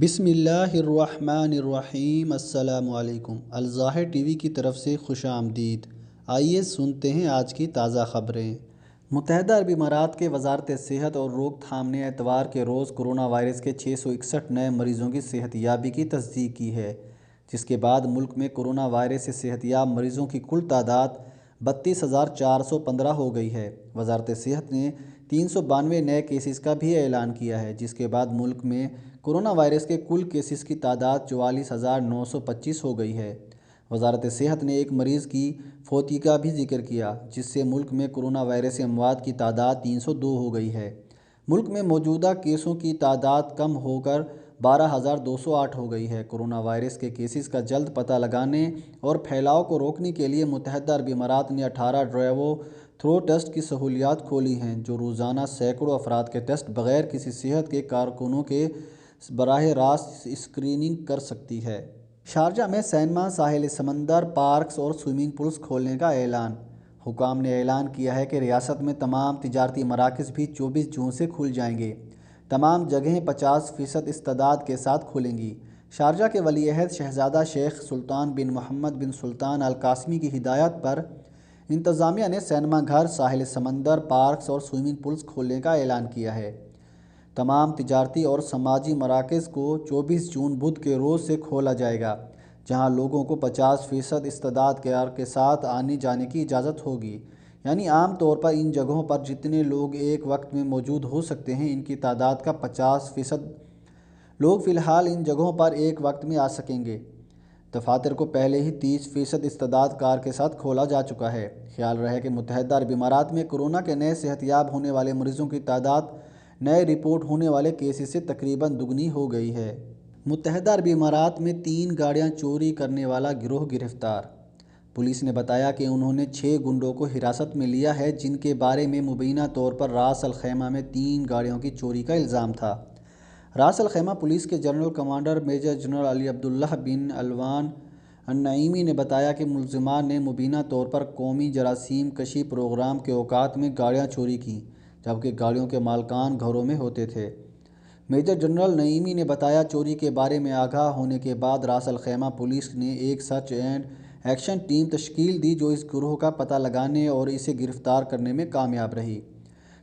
بسم اللہ الرحمن الرحیم۔ السلام علیکم۔ الظاہر ٹی وی کی طرف سے خوش آمدید۔ آئیے سنتے ہیں آج کی تازہ خبریں۔ متحدہ عرب امارات کے وزارت صحت اور روک تھام نے اتوار کے روز کورونا وائرس کے 661 نئے مریضوں کی صحت یابی کی تصدیق کی ہے، جس کے بعد ملک میں کورونا وائرس سے صحت یاب مریضوں کی کل تعداد 32,415 ہو گئی ہے۔ وزارت صحت نے 392 نئے کیسز کا بھی اعلان کیا ہے، جس کے بعد ملک میں کورونا وائرس کے کل کیسز کی تعداد 44,925 ہو گئی ہے۔ وزارت صحت نے ایک مریض کی فوتی کا بھی ذکر کیا، جس سے ملک میں کورونا وائرس سے اموات کی تعداد 302 ہو گئی ہے۔ ملک میں موجودہ کیسوں کی تعداد کم ہو کر 12,208 ہو گئی ہے۔ کورونا وائرس کے کیسز کا جلد پتہ لگانے اور پھیلاؤ کو روکنے کے لیے متحدہ عرب امارات نے 18 ڈرائیو تھرو ٹیسٹ کی سہولیات کھولی ہیں، جو روزانہ سینکڑوں افراد کے ٹیسٹ بغیر کسی صحت کے کارکنوں کے براہ راست اسکریننگ کر سکتی ہے۔ شارجہ میں سینما، ساحل سمندر، پارکس اور سوئمنگ پولز کھولنے کا اعلان۔ حکام نے اعلان کیا ہے کہ ریاست میں تمام تجارتی مراکز بھی 24 جون سے کھل جائیں گے۔ تمام جگہیں 50% استعداد کے ساتھ کھلیں گی۔ شارجہ کے ولی عہد شہزادہ شیخ سلطان بن محمد بن سلطان القاسمی کی ہدایت پر انتظامیہ نے سینما گھر، ساحل سمندر، پارکس اور سوئمنگ پولز کھولنے کا اعلان کیا ہے۔ تمام تجارتی اور سماجی مراکز کو 24 جون بدھ کے روز سے کھولا جائے گا، جہاں لوگوں کو 50% استعداد کے ساتھ آنے جانے کی اجازت ہوگی۔ یعنی عام طور پر ان جگہوں پر جتنے لوگ ایک وقت میں موجود ہو سکتے ہیں، ان کی تعداد کا 50% لوگ فی الحال ان جگہوں پر ایک وقت میں آ سکیں گے۔ دفاتر کو پہلے ہی 30% استعداد کار کے ساتھ کھولا جا چکا ہے۔ خیال رہے کہ متحدہ عرب امارات میں کورونا کے نئے صحت یاب ہونے والے مریضوں کی تعداد نئے رپورٹ ہونے والے کیسز سے تقریباً دگنی ہو گئی ہے۔ متحدہ عرب امارات میں 3 گاڑیاں چوری کرنے والا گروہ گرفتار۔ پولیس نے بتایا کہ انہوں نے 6 گنڈوں کو حراست میں لیا ہے، جن کے بارے میں مبینہ طور پر راس الخیمہ میں 3 گاڑیوں کی چوری کا الزام تھا۔ راس الخیمہ پولیس کے جنرل کمانڈر میجر جنرل علی عبداللہ بن علوان النعیمی نے بتایا کہ ملزمان نے مبینہ طور پر قومی جراثیم کشی پروگرام کے اوقات میں گاڑیاں چوری کیں، جبکہ گاڑیوں کے مالکان گھروں میں ہوتے تھے۔ میجر جنرل نعیمی نے بتایا، چوری کے بارے میں آگاہ ہونے کے بعد راس الخیمہ پولیس نے ایک سرچ اینڈ ایکشن ٹیم تشکیل دی، جو اس گروہ کا پتہ لگانے اور اسے گرفتار کرنے میں کامیاب رہی۔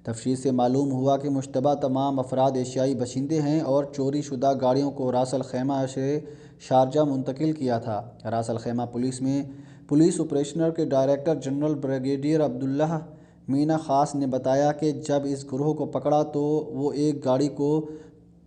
تفتیش سے معلوم ہوا کہ مشتبہ تمام افراد ایشیائی باشندے ہیں اور چوری شدہ گاڑیوں کو راس الخیمہ سے شارجہ منتقل کیا تھا۔ راس الخیمہ پولیس میں پولیس آپریشن کے ڈائریکٹر جنرل بریگیڈیئر عبداللہ مینا خاص نے بتایا کہ جب اس گروہ کو پکڑا تو وہ ایک گاڑی کو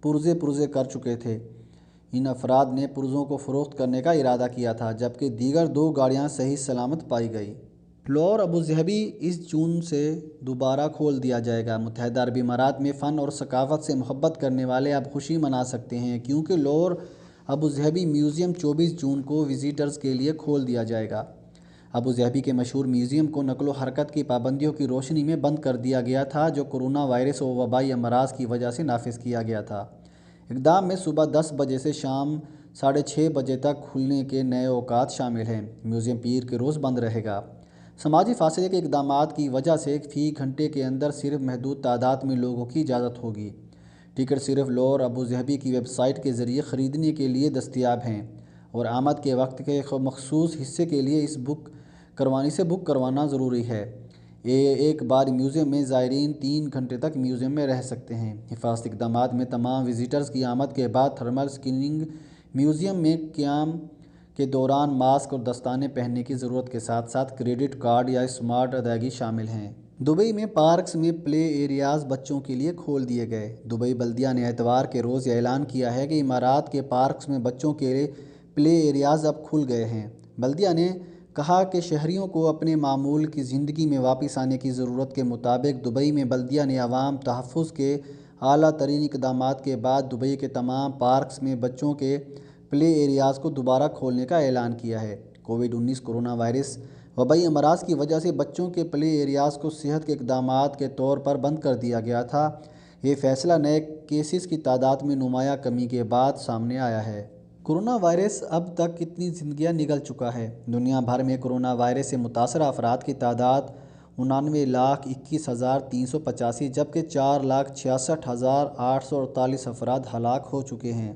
پرزے کر چکے تھے۔ ان افراد نے پرزوں کو فروخت کرنے کا ارادہ کیا تھا، جبکہ دیگر 2 گاڑیاں صحیح سلامت پائی گئی۔ لاہور ابوظہبی اس جون سے دوبارہ کھول دیا جائے گا۔ متحدہ عرب امارات میں فن اور ثقافت سے محبت کرنے والے اب خوشی منا سکتے ہیں، کیونکہ لاہور ابوظہبی میوزیم 24 جون کو وزٹرز کے لیے کھول دیا جائے گا۔ ابوظہبی کے مشہور میوزیم کو نقل و حرکت کی پابندیوں کی روشنی میں بند کر دیا گیا تھا، جو کورونا وائرس اور وبائی امراض کی وجہ سے نافذ کیا گیا تھا۔ اقدام میں صبح 10 بجے سے شام 6:30 بجے تک کھلنے کے نئے اوقات شامل ہیں۔ میوزیم پیر کے روز بند رہے گا۔ سماجی فاصلے کے اقدامات کی وجہ سے فی گھنٹے کے اندر صرف محدود تعداد میں لوگوں کی اجازت ہوگی۔ ٹکٹ صرف لاہور ابوظہبی کی ویب سائٹ کے ذریعے خریدنے کے لیے دستیاب ہیں، اور آمد کے وقت کے مخصوص حصے کے لیے بک کروانا ضروری ہے۔ ایک بار میوزیم میں زائرین 3 گھنٹے تک میوزیم میں رہ سکتے ہیں۔ حفاظتی اقدامات میں تمام وزٹرز کی آمد کے بعد تھرمل اسکریننگ، میوزیم میں قیام کے دوران ماسک اور دستانے پہننے کی ضرورت کے ساتھ ساتھ کریڈٹ کارڈ یا اسمارٹ ادائیگی شامل ہیں۔ دبئی میں پارکس میں پلے ایریاز بچوں کے لیے کھول دیے گئے۔ دبئی بلدیہ نے اتوار کے روز یہ اعلان کیا ہے کہ امارات کے پارکس میں بچوں کے پلے ایریاز اب کھل گئے ہیں۔ بلدیہ نے کہا کہ شہریوں کو اپنے معمول کی زندگی میں واپس آنے کی ضرورت کے مطابق دبئی میں بلدیہ نے عوام تحفظ کے اعلیٰ ترین اقدامات کے بعد دبئی کے تمام پارکس میں بچوں کے پلے ایریاز کو دوبارہ کھولنے کا اعلان کیا ہے۔ کووڈ-19 کورونا وائرس وبائی امراض کی وجہ سے بچوں کے پلے ایریاز کو صحت کے اقدامات کے طور پر بند کر دیا گیا تھا۔ یہ فیصلہ نئے کیسز کی تعداد میں نمایاں کمی کے بعد سامنے آیا ہے۔ کورونا وائرس اب تک کتنی زندگیاں نگل چکا ہے؟ دنیا بھر میں کورونا وائرس سے متاثرہ افراد کی تعداد 99,21,385، جبکہ 4,66,848 افراد ہلاک ہو چکے ہیں۔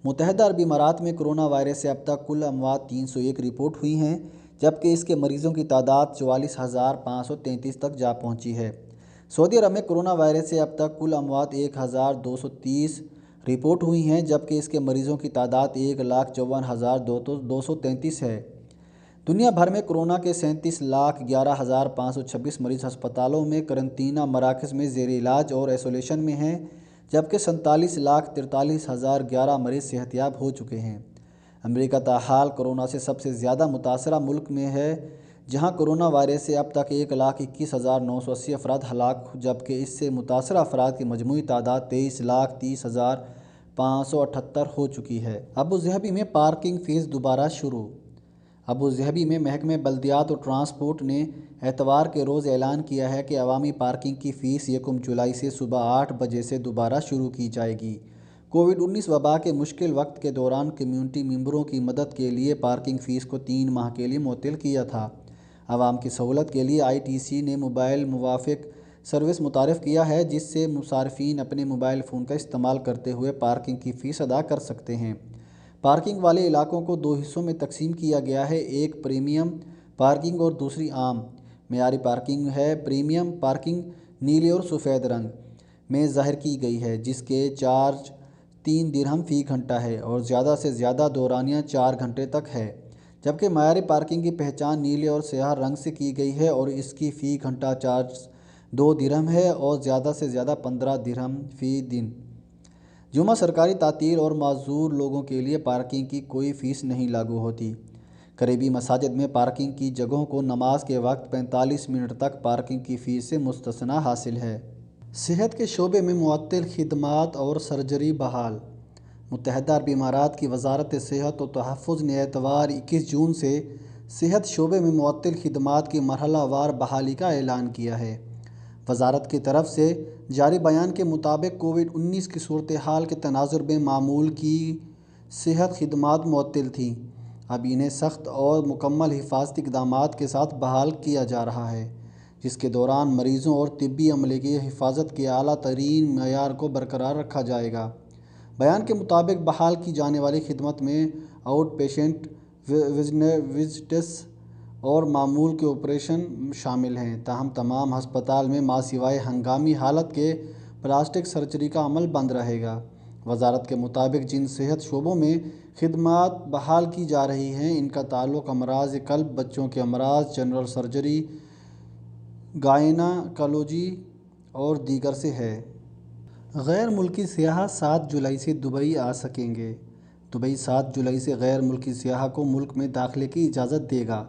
متحدہ عرب امارات میں کرونا وائرس سے اب تک کل اموات 301 رپورٹ ہوئی ہیں، جبکہ اس کے مریضوں کی تعداد 44,533 تک جا پہنچی ہے۔ سعودی عرب میں کرونا وائرس سے اب تک کل اموات 1,230 رپورٹ ہوئی ہیں، جبکہ اس کے مریضوں کی تعداد 1,54,233 ہے۔ دنیا بھر میں کورونا کے 37,11,526 مریض ہسپتالوں میں قرنطینہ مراکز میں زیر علاج اور ایسولیشن میں ہیں، جبکہ 47,43,011 مریض صحت یاب ہو چکے ہیں۔ امریکہ تاحال کورونا سے سب سے زیادہ متاثرہ ملک میں ہے، جہاں کورونا وائرس سے اب تک 1,21,980 افراد ہلاک، جبکہ اس سے متاثرہ افراد کی مجموعی تعداد 23,30,578 ہو چکی ہے۔ ابوظہبی میں پارکنگ فیس دوبارہ شروع۔ ابوظہبی میں محکمہ بلدیات اور ٹرانسپورٹ نے اتوار کے روز اعلان کیا ہے کہ عوامی پارکنگ کی فیس 1 جولائی سے صبح 8 بجے سے دوبارہ شروع کی جائے گی۔ کووڈ-19 وبا کے مشکل وقت کے دوران کمیونٹی ممبروں کی مدد کے لیے پارکنگ فیس کو 3 ماہ کے لیے معطل کیا تھا۔ عوام کی سہولت کے لیے آئی ٹی سی نے موبائل موافق سروس متعارف کیا ہے، جس سے صارفین اپنے موبائل فون کا استعمال کرتے ہوئے پارکنگ کی فیس ادا کر سکتے ہیں۔ پارکنگ والے علاقوں کو 2 حصوں میں تقسیم کیا گیا ہے، ایک پریمیم پارکنگ اور دوسری عام۔ معیاری پارکنگ ہے۔ پریمیم پارکنگ نیلے اور سفید رنگ میں ظاہر کی گئی ہے، جس کے چارج 3 درہم فی گھنٹہ ہے اور زیادہ سے زیادہ دورانیہ 4 گھنٹے تک ہے، جبکہ معیاری پارکنگ کی پہچان نیلے اور سیاہ رنگ سے کی گئی ہے اور اس کی فی گھنٹہ چارج 2 درہم ہے اور زیادہ سے زیادہ 15 درہم فی دن۔ جمعہ، سرکاری تعطیل اور معذور لوگوں کے لیے پارکنگ کی کوئی فیس نہیں لاگو ہوتی۔ قریبی مساجد میں پارکنگ کی جگہوں کو نماز کے وقت 45 منٹ تک پارکنگ کی فیس سے مستثنیٰ حاصل ہے۔ صحت کے شعبے میں معطل خدمات اور سرجری بحال۔ متحدہ عرب امارات کی وزارت صحت و تحفظ نے اتوار 21 جون سے صحت شعبے میں معطل خدمات کی مرحلہ وار بحالی کا اعلان کیا ہے۔ وزارت کی طرف سے جاری بیان کے مطابق کووڈ-19 کی صورتحال کے تناظر میں معمول کی صحت خدمات معطل تھیں۔ اب انہیں سخت اور مکمل حفاظتی اقدامات کے ساتھ بحال کیا جا رہا ہے، جس کے دوران مریضوں اور طبی عملے کی حفاظت کے اعلیٰ ترین معیار کو برقرار رکھا جائے گا۔ بیان کے مطابق بحال کی جانے والی خدمت میں آؤٹ پیشنٹ وزٹس اور معمول کے آپریشن شامل ہیں، تاہم تمام ہسپتال میں ماسوائے ہنگامی حالت کے پلاسٹک سرجری کا عمل بند رہے گا۔ وزارت کے مطابق جن صحت شعبوں میں خدمات بحال کی جا رہی ہیں، ان کا تعلق امراض قلب، بچوں کے امراض، جنرل سرجری، گائنیکالوجی اور دیگر سے ہے۔ غیر ملکی سیاح 7 جولائی سے دبئی آ سکیں گے۔ دبئی 7 جولائی سے غیر ملکی سیاح کو ملک میں داخلے کی اجازت دے گا۔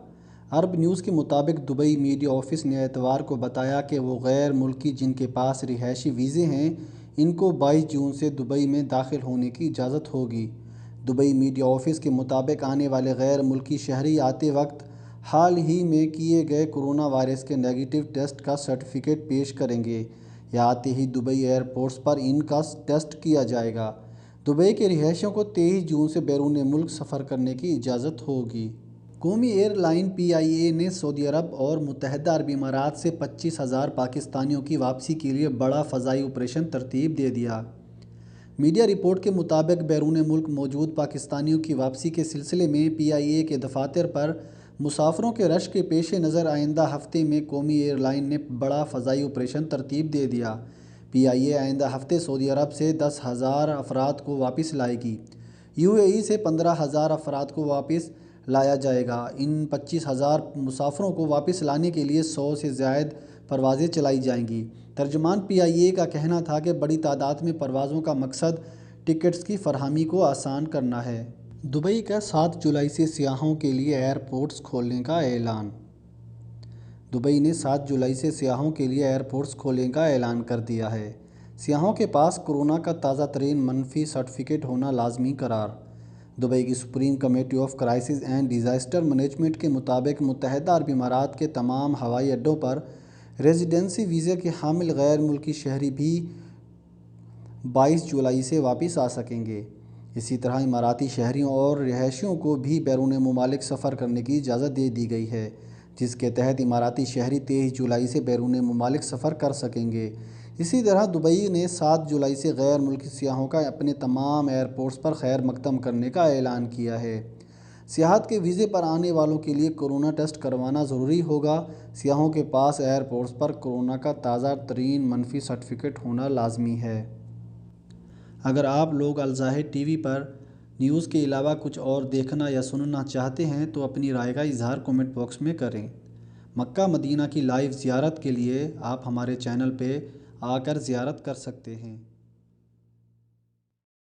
عرب نیوز کے مطابق دبئی میڈیا آفس نے اتوار کو بتایا کہ وہ غیر ملکی جن کے پاس رہائشی ویزے ہیں، ان کو 22 جون سے دبئی میں داخل ہونے کی اجازت ہوگی۔ دبئی میڈیا آفس کے مطابق آنے والے غیر ملکی شہری آتے وقت حال ہی میں کیے گئے کورونا وائرس کے نیگیٹو ٹیسٹ کا سرٹیفکیٹ پیش کریں گے یا آتے ہی دبئی ایئرپورٹس پر ان کا ٹیسٹ کیا جائے گا۔ دبئی کے رہائشیوں کو 23 جون سے بیرون ملک سفر کرنے کی اجازت ہوگی۔ قومی ایئر لائن پی آئی اے نے سعودی عرب اور متحدہ عرب امارات سے 25,000 پاکستانیوں کی واپسی کے لیے بڑا فضائی آپریشن ترتیب دے دیا۔ میڈیا رپورٹ کے مطابق بیرون ملک موجود پاکستانیوں کی واپسی کے سلسلے میں پی آئی اے کے دفاتر پر مسافروں کے رش کے پیش نظر آئندہ ہفتے میں قومی ایئر لائن نے بڑا فضائی آپریشن ترتیب دے دیا۔ پی آئی اے آئندہ ہفتے سعودی عرب سے 10,000 افراد کو واپس لائے گی۔ یو اے ای سے 15,000 افراد کو واپس لایا جائے گا۔ ان 25,000 مسافروں کو واپس لانے کے لیے 100 سے زائد پروازیں چلائی جائیں گی۔ ترجمان پی آئی اے کا کہنا تھا کہ بڑی تعداد میں پروازوں کا مقصد ٹکٹس کی فراہمی کو آسان کرنا ہے۔ دبئی کا 7 جولائی سے سیاحوں کے لیے ایئرپورٹس کھولنے کا اعلان۔ دبئی نے 7 جولائی سے سیاحوں کے لیے ایئرپورٹس کھولنے کا اعلان کر دیا ہے۔ سیاحوں کے پاس کورونا کا تازہ ترین منفی سرٹیفکیٹ ہونا لازمی قرار۔ دبئی کی supreme committee of crisis and disaster management کے مطابق متحدہ عرب امارات کے تمام ہوائی اڈوں پر ریزیڈنسی ویزے کے حامل غیر ملکی شہری بھی 22 جولائی سے واپس آ سکیں گے۔ اسی طرح اماراتی شہریوں اور رہائشیوں کو بھی بیرون ممالک سفر کرنے کی اجازت دے دی گئی ہے، جس کے تحت اماراتی شہری 23 جولائی سے بیرون ممالک سفر کر سکیں گے۔ اسی طرح دبئی نے 7 جولائی سے غیر ملکی سیاحوں کا اپنے تمام ایئرپورٹس پر خیر مقدم کرنے کا اعلان کیا ہے۔ سیاحت کے ویزے پر آنے والوں کے لیے کورونا ٹیسٹ کروانا ضروری ہوگا۔ سیاحوں کے پاس ایئرپورٹس پر کورونا کا تازہ ترین منفی سرٹیفکیٹ ہونا لازمی ہے۔ اگر آپ لوگ الظاہر ٹی وی پر نیوز کے علاوہ کچھ اور دیکھنا یا سننا چاہتے ہیں تو اپنی رائے کا اظہار کمنٹ باکس میں کریں۔ مکہ مدینہ کی لائیو زیارت کے لیے آپ ہمارے چینل پہ آ کر زیارت کر سکتے ہیں۔